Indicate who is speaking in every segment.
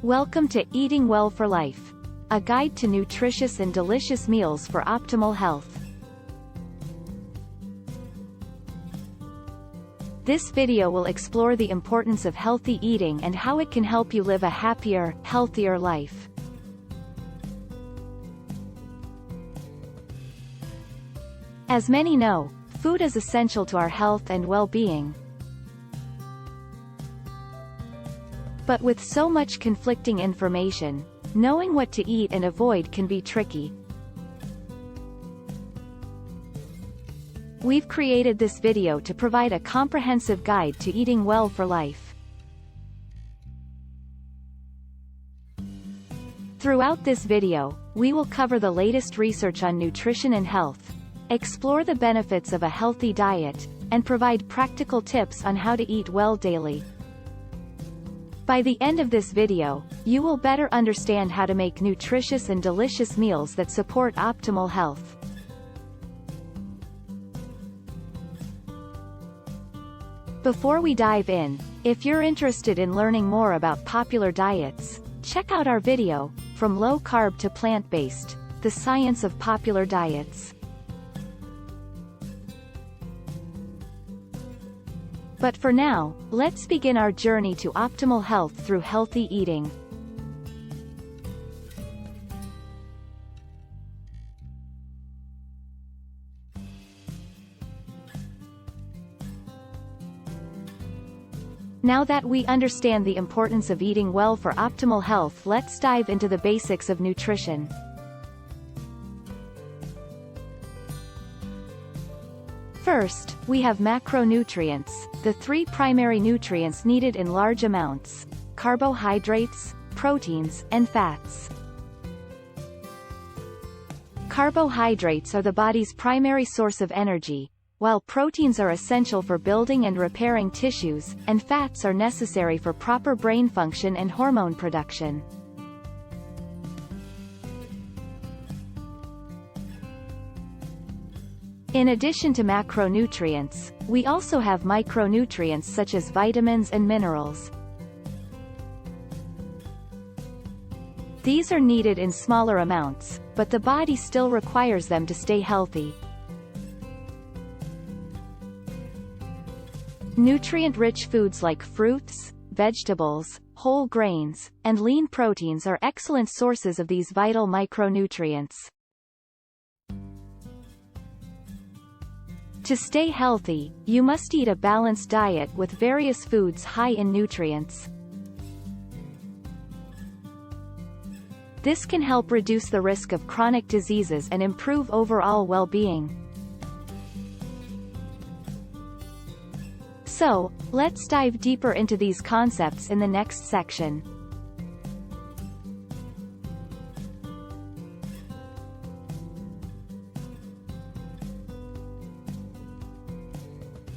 Speaker 1: Welcome to Eating Well for Life, a guide to nutritious and delicious meals for optimal health. This video will explore the importance of healthy eating and how it can help you live a happier, healthier life. As many know, food is essential to our health and well-being. But with so much conflicting information, knowing what to eat and avoid can be tricky. We've created this video to provide a comprehensive guide to eating well for life. Throughout this video, we will cover the latest research on nutrition and health, explore the benefits of a healthy diet, and provide practical tips on how to eat well daily. By the end of this video, you will better understand how to make nutritious and delicious meals that support optimal health. Before we dive in, if you're interested in learning more about popular diets, check out our video, From Low Carb to Plant-Based, The Science of Popular Diets. But for now, let's begin our journey to optimal health through healthy eating. Now that we understand the importance of eating well for optimal health, let's dive into the basics of nutrition. First, we have macronutrients, the three primary nutrients needed in large amounts: carbohydrates, proteins, and fats. Carbohydrates are the body's primary source of energy, while proteins are essential for building and repairing tissues, and fats are necessary for proper brain function and hormone production. In addition to macronutrients, we also have micronutrients such as vitamins and minerals. These are needed in smaller amounts, but the body still requires them to stay healthy. Nutrient-rich foods like fruits, vegetables, whole grains, and lean proteins are excellent sources of these vital micronutrients. To stay healthy, you must eat a balanced diet with various foods high in nutrients. This can help reduce the risk of chronic diseases and improve overall well-being. So, let's dive deeper into these concepts in the next section.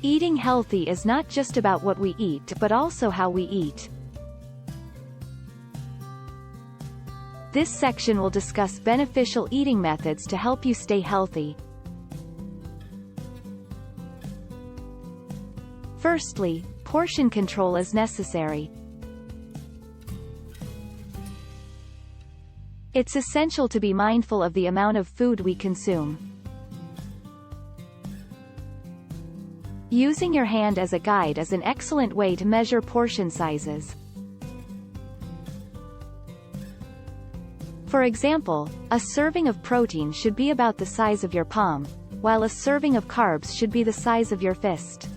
Speaker 1: Eating healthy is not just about what we eat but also how we eat. This section will discuss beneficial eating methods to help you stay healthy. Firstly, portion control is necessary. It's essential to be mindful of the amount of food we consume. Using your hand as a guide is an excellent way to measure portion sizes. For example, a serving of protein should be about the size of your palm, while a serving of carbs should be the size of your fist.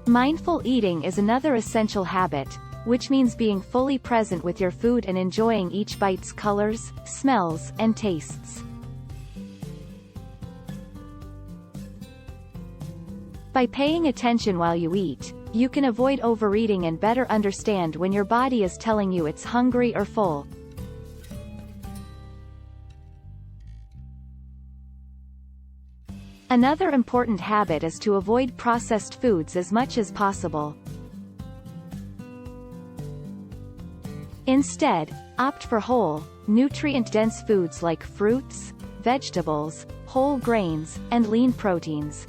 Speaker 1: Mindful eating is another essential habit, which means being fully present with your food and enjoying each bite's colors, smells, and tastes. By paying attention while you eat, you can avoid overeating and better understand when your body is telling you it's hungry or full. Another important habit is to avoid processed foods as much as possible. Instead, opt for whole, nutrient-dense foods like fruits, vegetables, whole grains, and lean proteins.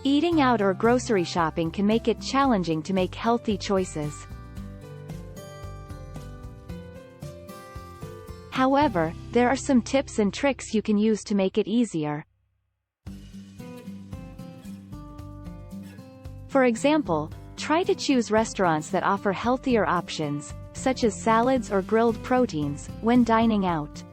Speaker 1: Eating out or grocery shopping can make it challenging to make healthy choices. However, there are some tips and tricks you can use to make it easier. For example, try to choose restaurants that offer healthier options, such as salads or grilled proteins, when dining out.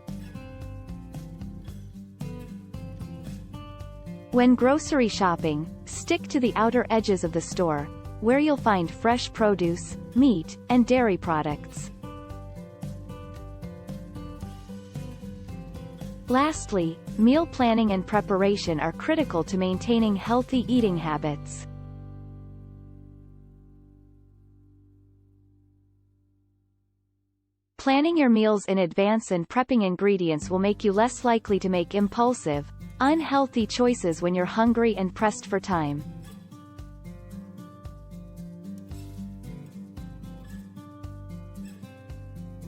Speaker 1: When grocery shopping, stick to the outer edges of the store, where you'll find fresh produce, meat, and dairy products. Lastly, meal planning and preparation are critical to maintaining healthy eating habits. Planning your meals in advance and prepping ingredients will make you less likely to make impulsive, unhealthy choices when you're hungry and pressed for time.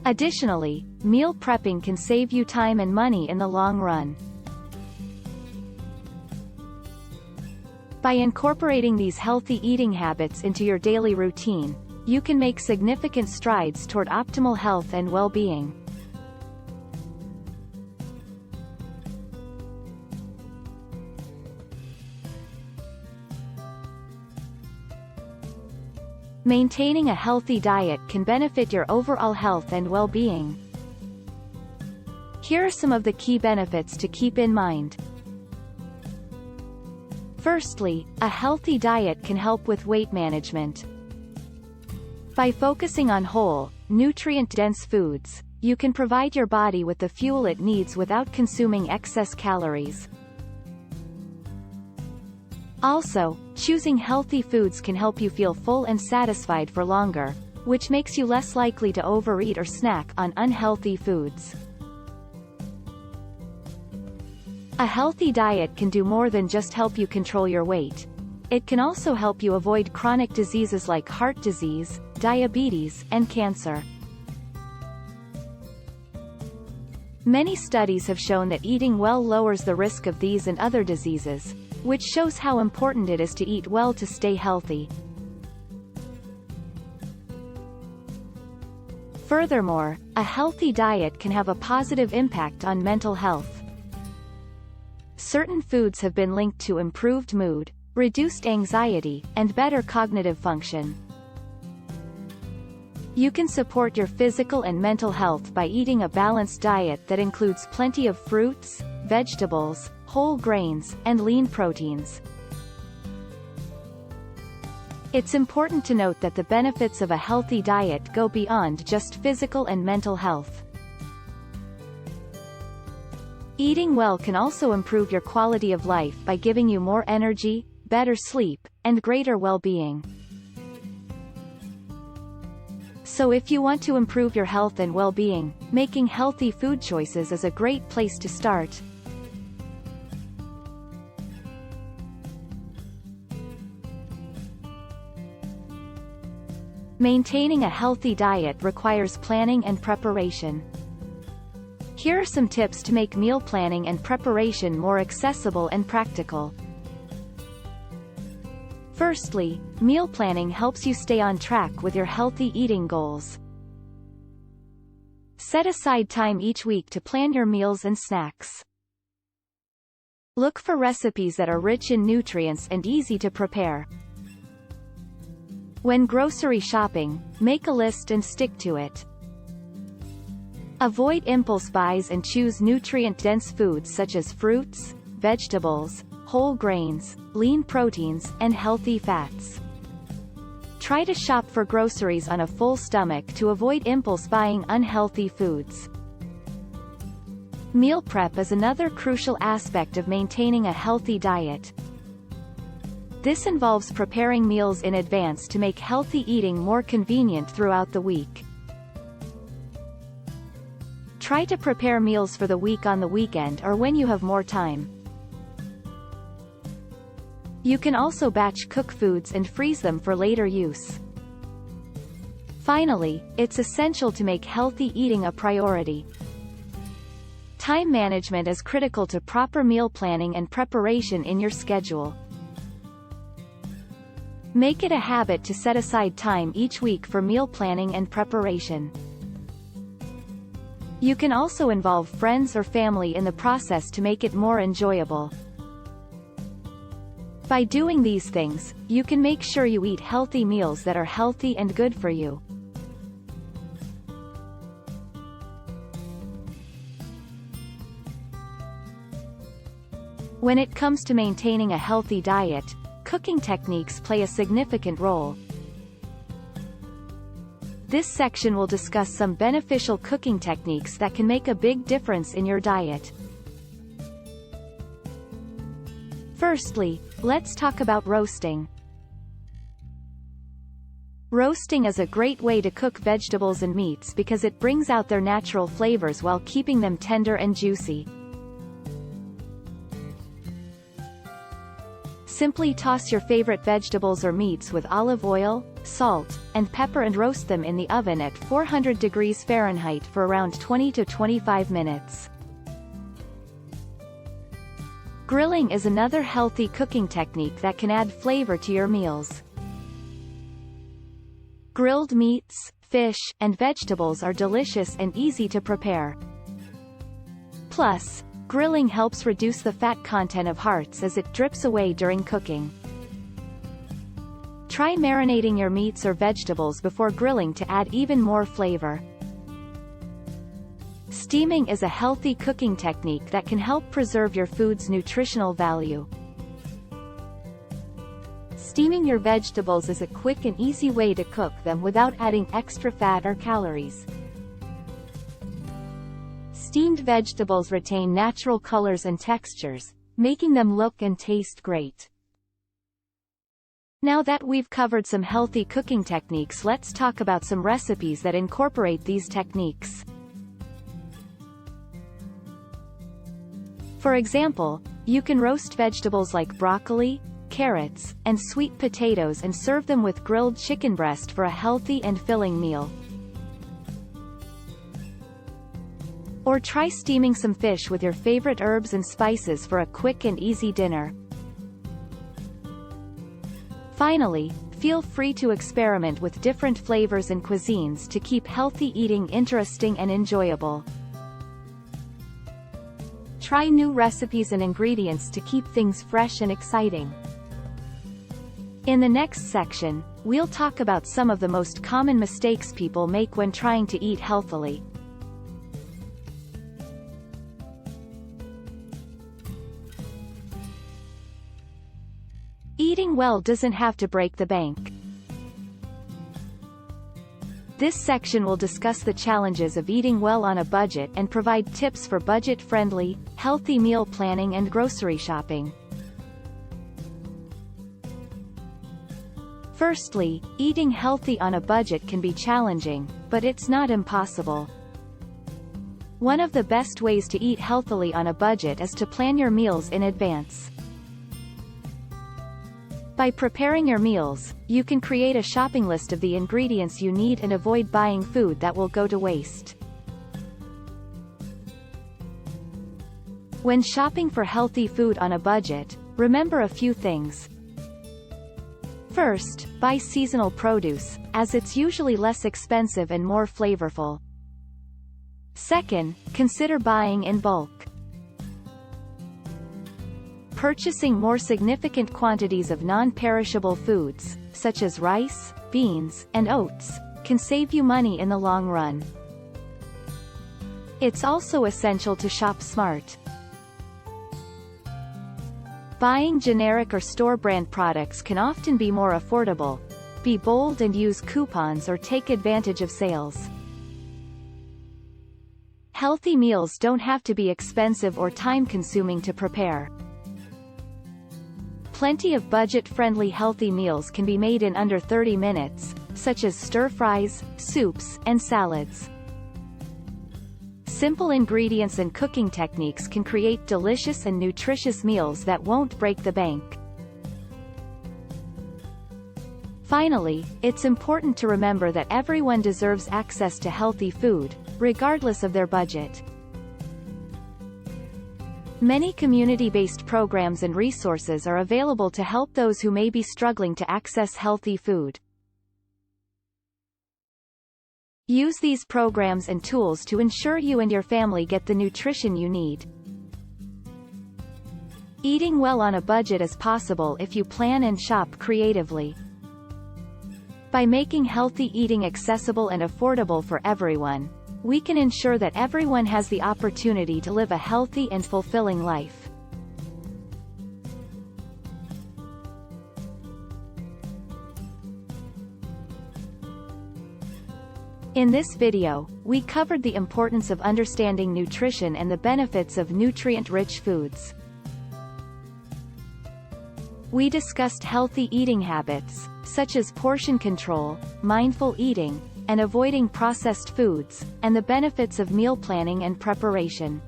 Speaker 1: Additionally, meal prepping can save you time and money in the long run. By incorporating these healthy eating habits into your daily routine, you can make significant strides toward optimal health and well-being. Maintaining a healthy diet can benefit your overall health and well-being. Here are some of the key benefits to keep in mind. Firstly, a healthy diet can help with weight management. By focusing on whole, nutrient-dense foods, you can provide your body with the fuel it needs without consuming excess calories. Also, choosing healthy foods can help you feel full and satisfied for longer, which makes you less likely to overeat or snack on unhealthy foods. A healthy diet can do more than just help you control your weight. It can also help you avoid chronic diseases like heart disease, diabetes, and cancer. Many studies have shown that eating well lowers the risk of these and other diseases, which shows how important it is to eat well to stay healthy. Furthermore, a healthy diet can have a positive impact on mental health. Certain foods have been linked to improved mood, reduced anxiety, and better cognitive function. You can support your physical and mental health by eating a balanced diet that includes plenty of fruits, vegetables, whole grains, and lean proteins. It's important to note that the benefits of a healthy diet go beyond just physical and mental health. Eating well can also improve your quality of life by giving you more energy, better sleep, and greater well-being. So if you want to improve your health and well-being, making healthy food choices is a great place to start. Maintaining a healthy diet requires planning and preparation. Here are some tips to make meal planning and preparation more accessible and practical. Firstly, meal planning helps you stay on track with your healthy eating goals. Set aside time each week to plan your meals and snacks. Look for recipes that are rich in nutrients and easy to prepare. When grocery shopping, make a list and stick to it. Avoid impulse buys and choose nutrient-dense foods such as fruits, vegetables, whole grains, lean proteins, and healthy fats. Try to shop for groceries on a full stomach to avoid impulse buying unhealthy foods. Meal prep is another crucial aspect of maintaining a healthy diet. This involves preparing meals in advance to make healthy eating more convenient throughout the week. Try to prepare meals for the week on the weekend or when you have more time. You can also batch cook foods and freeze them for later use. Finally, it's essential to make healthy eating a priority. Time management is critical to proper meal planning and preparation in your schedule. Make it a habit to set aside time each week for meal planning and preparation. You can also involve friends or family in the process to make it more enjoyable. By doing these things, you can make sure you eat healthy meals that are healthy and good for you. When it comes to maintaining a healthy diet, cooking techniques play a significant role. This section will discuss some beneficial cooking techniques that can make a big difference in your diet. Firstly, let's talk about roasting. Roasting is a great way to cook vegetables and meats because it brings out their natural flavors while keeping them tender and juicy. Simply toss your favorite vegetables or meats with olive oil, salt, and pepper and roast them in the oven at 400 degrees Fahrenheit for around 20 to 25 minutes. Grilling is another healthy cooking technique that can add flavor to your meals. Grilled meats, fish, and vegetables are delicious and easy to prepare. Plus, grilling helps reduce the fat content of hearts as it drips away during cooking. Try marinating your meats or vegetables before grilling to add even more flavor. Steaming is a healthy cooking technique that can help preserve your food's nutritional value. Steaming your vegetables is a quick and easy way to cook them without adding extra fat or calories. Steamed vegetables retain natural colors and textures, making them look and taste great. Now that we've covered some healthy cooking techniques, let's talk about some recipes that incorporate these techniques. For example, you can roast vegetables like broccoli, carrots, and sweet potatoes and serve them with grilled chicken breast for a healthy and filling meal. Or try steaming some fish with your favorite herbs and spices for a quick and easy dinner. Finally, feel free to experiment with different flavors and cuisines to keep healthy eating interesting and enjoyable. Try new recipes and ingredients to keep things fresh and exciting. In the next section, we'll talk about some of the most common mistakes people make when trying to eat healthily. Eating well doesn't have to break the bank. This section will discuss the challenges of eating well on a budget and provide tips for budget-friendly, healthy meal planning and grocery shopping. Firstly, eating healthy on a budget can be challenging, but it's not impossible. One of the best ways to eat healthily on a budget is to plan your meals in advance. By preparing your meals, you can create a shopping list of the ingredients you need and avoid buying food that will go to waste. When shopping for healthy food on a budget, remember a few things. First, buy seasonal produce, as it's usually less expensive and more flavorful. Second, consider buying in bulk. Purchasing more significant quantities of non-perishable foods, such as rice, beans, and oats, can save you money in the long run. It's also essential to shop smart. Buying generic or store-brand products can often be more affordable. Be bold and use coupons or take advantage of sales. Healthy meals don't have to be expensive or time-consuming to prepare. Plenty of budget-friendly healthy meals can be made in under 30 minutes, such as stir-fries, soups, and salads. Simple ingredients and cooking techniques can create delicious and nutritious meals that won't break the bank. Finally, it's important to remember that everyone deserves access to healthy food, regardless of their budget. Many community-based programs and resources are available to help those who may be struggling to access healthy food. Use these programs and tools to ensure you and your family get the nutrition you need. Eating well on a budget is possible if you plan and shop creatively. By making healthy eating accessible and affordable for everyone, we can ensure that everyone has the opportunity to live a healthy and fulfilling life. In this video, we covered the importance of understanding nutrition and the benefits of nutrient-rich foods. We discussed healthy eating habits, such as portion control, mindful eating, and avoiding processed foods, and the benefits of meal planning and preparation.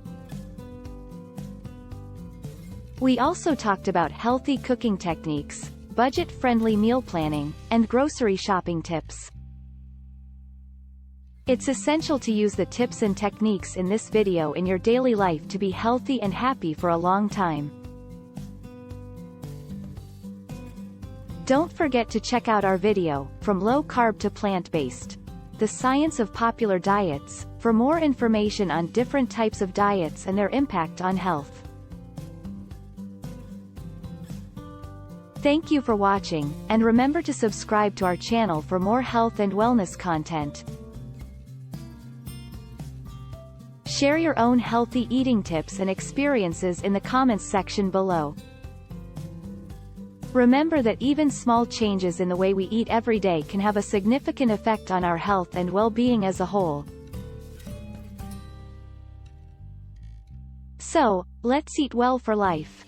Speaker 1: We also talked about healthy cooking techniques, budget-friendly meal planning, and grocery shopping tips. It's essential to use the tips and techniques in this video in your daily life to be healthy and happy for a long time. Don't forget to check out our video, From Low Carb to Plant-Based: The Science of Popular Diets, for more information on different types of diets and their impact on health. Thank you for watching, and remember to subscribe to our channel for more health and wellness content. Share your own healthy eating tips and experiences in the comments section below. Remember that even small changes in the way we eat every day can have a significant effect on our health and well-being as a whole. So, let's eat well for life.